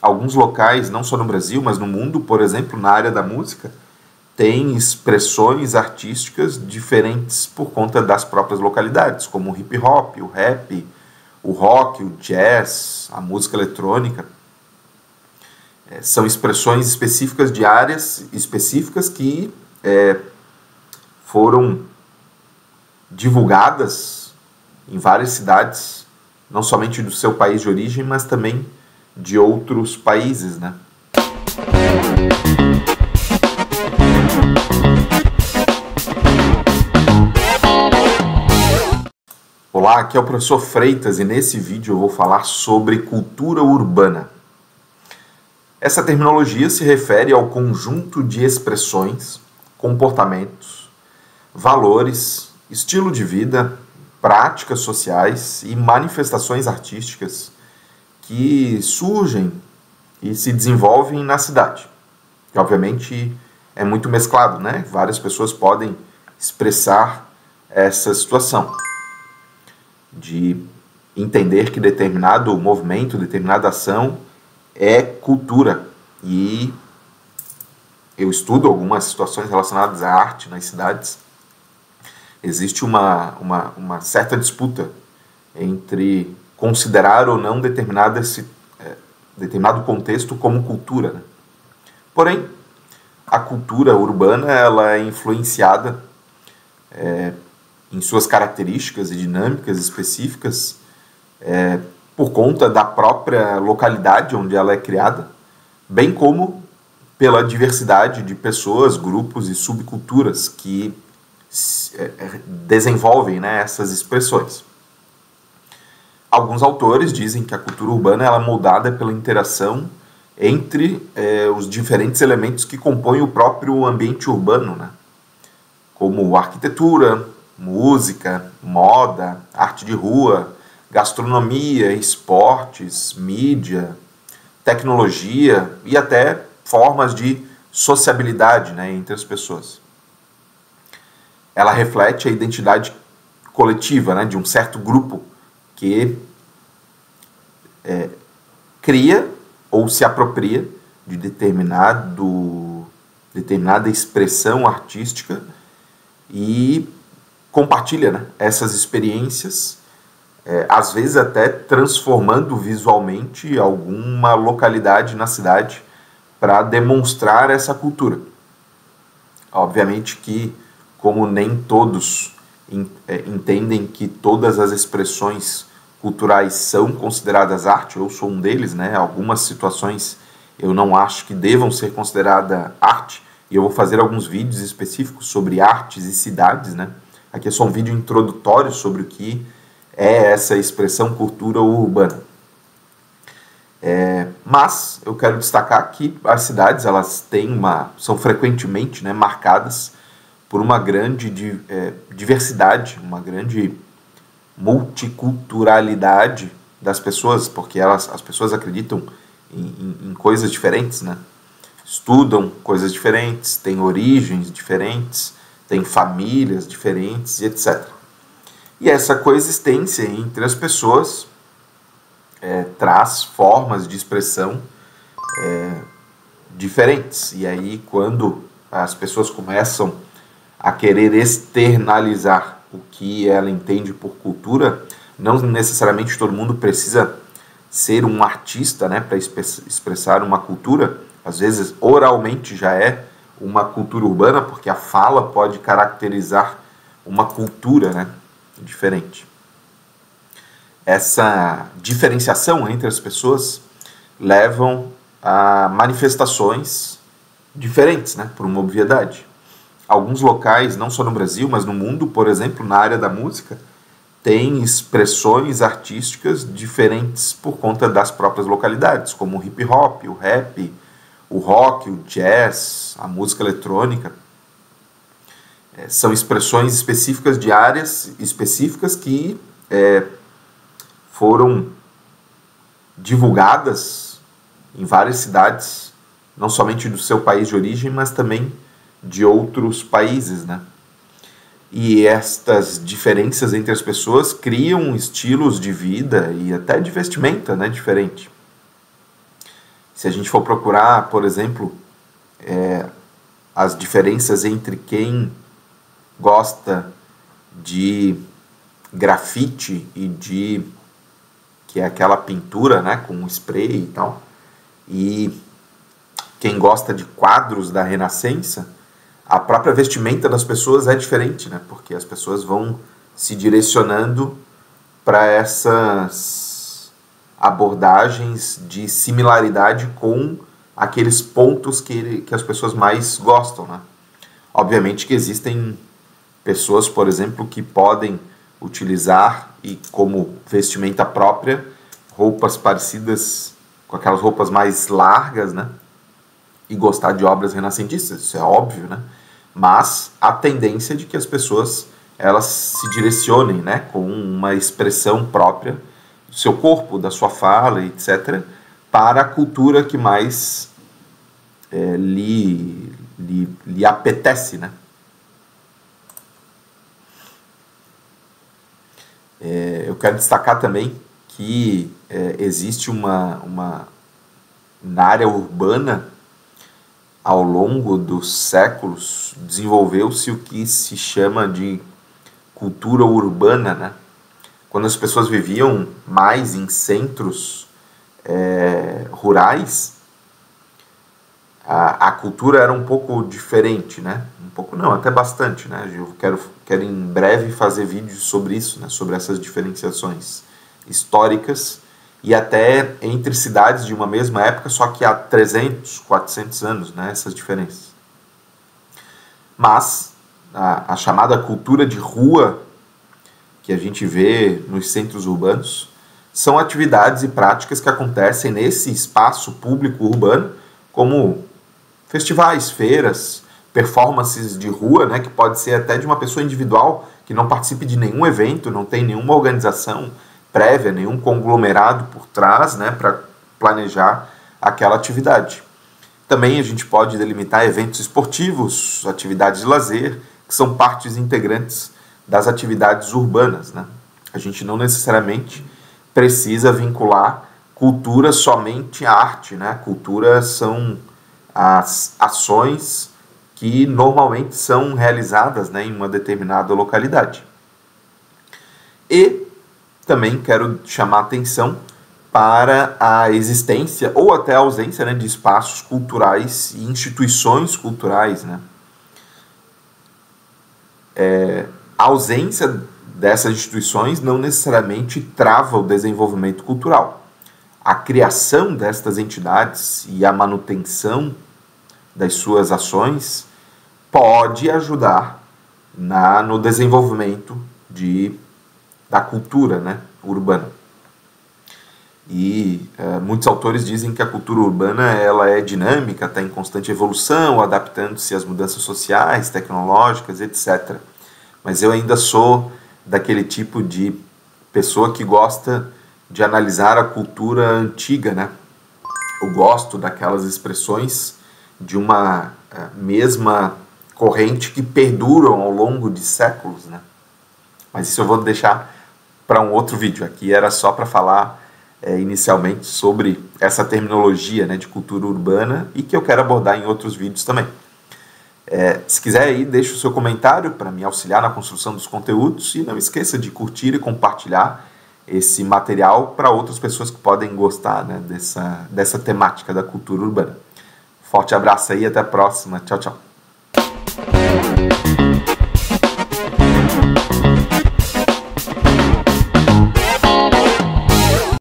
alguns locais, não só no Brasil, mas no mundo, por exemplo, na área da música, têm expressões artísticas diferentes por conta das próprias localidades, como o hip hop, o rap, o rock, o jazz, a música eletrônica. São expressões específicas de áreas específicas que foram divulgadas em várias cidades, não somente do seu país de origem, mas também de outros países, né? Olá, aqui é o professor Freitas e nesse vídeo eu vou falar sobre cultura urbana. Essa terminologia se refere ao conjunto de expressões, comportamentos, valores, estilo de vida, práticas sociais e manifestações artísticas que surgem e se desenvolvem na cidade. Que obviamente é muito mesclado, né? Várias pessoas podem expressar essa situação de entender que determinado movimento, determinada ação é cultura. E eu estudo algumas situações relacionadas à arte nas cidades. Existe uma certa disputa entre considerar ou não determinado contexto como cultura, né? Porém, a cultura urbana ela é influenciada em suas características e dinâmicas específicas por conta da própria localidade onde ela é criada, bem como pela diversidade de pessoas, grupos e subculturas que desenvolvem, né, essas expressões. Alguns autores dizem que a cultura urbana ela é moldada pela interação entre os diferentes elementos que compõem o próprio ambiente urbano, né? Como arquitetura, música, moda, arte de rua, gastronomia, esportes, mídia, tecnologia e até formas de sociabilidade, né, entre as pessoas. Ela reflete a identidade coletiva, né, de um certo grupo que cria ou se apropria de determinada expressão artística e compartilha, né, essas experiências, às vezes até transformando visualmente alguma localidade na cidade para demonstrar essa cultura. Obviamente que, como nem todos entendem que todas as expressões culturais são consideradas arte, eu sou um deles, né? Algumas situações eu não acho que devam ser consideradas arte, e eu vou fazer alguns vídeos específicos sobre artes e cidades, né? Aqui é só um vídeo introdutório sobre o que é essa expressão cultura urbana. Mas eu quero destacar que as cidades elas são frequentemente, né, marcadas por uma grande diversidade, uma grande multiculturalidade das pessoas, porque as pessoas acreditam em coisas diferentes, né? Estudam coisas diferentes, têm origens diferentes, têm famílias diferentes e etc. E essa coexistência entre as pessoas traz formas de expressão diferentes. E aí, quando as pessoas começam a querer externalizar o que ela entende por cultura, não necessariamente todo mundo precisa ser um artista, né, para expressar uma cultura. Às vezes, oralmente já é uma cultura urbana, porque a fala pode caracterizar uma cultura, né, diferente. Essa diferenciação entre as pessoas levam a manifestações diferentes, né, por uma obviedade. Alguns locais, não só no Brasil, mas no mundo, por exemplo, na área da música, têm expressões artísticas diferentes por conta das próprias localidades, como o hip hop, o rap, o rock, o jazz, a música eletrônica. São expressões específicas de áreas específicas que foram divulgadas em várias cidades, não somente do seu país de origem, mas também de outros países, né? E estas diferenças entre as pessoas criam estilos de vida e até de vestimenta, né, diferente. Se a gente for procurar, por exemplo, as diferenças entre quem gosta de grafite e que é aquela pintura, né, com spray e tal, e quem gosta de quadros da Renascença, a própria vestimenta das pessoas é diferente, né, porque as pessoas vão se direcionando para essas abordagens de similaridade com aqueles pontos que as pessoas mais gostam, né? Obviamente que existem pessoas, por exemplo, que podem utilizar e como vestimenta própria roupas parecidas com aquelas roupas mais largas, né? E gostar de obras renascentistas, isso é óbvio, né? Mas a tendência é de que as pessoas elas se direcionem, né, com uma expressão própria do seu corpo, da sua fala, etc., para a cultura que mais lhe apetece, né? Eu quero destacar também que existe na área urbana, ao longo dos séculos, desenvolveu-se o que se chama de cultura urbana, né? Quando as pessoas viviam mais em centros rurais, a cultura era um pouco diferente, né? Um pouco não, até bastante, né? Eu quero em breve fazer vídeos sobre isso, né? Sobre essas diferenciações históricas e até entre cidades de uma mesma época, só que há 300, 400 anos, né? Essas diferenças. Mas a chamada cultura de rua, que a gente vê nos centros urbanos, são atividades e práticas que acontecem nesse espaço público urbano, como festivais, feiras, performances de rua, né, que pode ser até de uma pessoa individual que não participe de nenhum evento, não tem nenhuma organização prévia, nenhum conglomerado por trás, né, para planejar aquela atividade. Também a gente pode delimitar eventos esportivos, atividades de lazer, que são partes integrantes das atividades urbanas, né? A gente não necessariamente precisa vincular cultura somente à arte, né? Cultura são as ações que normalmente são realizadas, né, em uma determinada localidade. E também quero chamar a atenção para a existência ou até a ausência, né, de espaços culturais e instituições culturais, né? A ausência dessas instituições não necessariamente trava o desenvolvimento cultural. A criação destas entidades e a manutenção das suas ações pode ajudar no desenvolvimento da cultura, né, urbana. E muitos autores dizem que a cultura urbana ela é dinâmica, está em constante evolução, adaptando-se às mudanças sociais, tecnológicas, etc. Mas eu ainda sou daquele tipo de pessoa que gosta de analisar a cultura antiga, né? Eu gosto daquelas expressões de uma mesma corrente que perduram ao longo de séculos, né? Mas isso eu vou deixar para um outro vídeo. Aqui era só para falar inicialmente sobre essa terminologia, né, de cultura urbana e que eu quero abordar em outros vídeos também. Se quiser aí, deixe o seu comentário para me auxiliar na construção dos conteúdos e não esqueça de curtir e compartilhar esse material para outras pessoas que podem gostar, né, dessa temática da cultura urbana. Forte abraço aí e até a próxima. Tchau, tchau.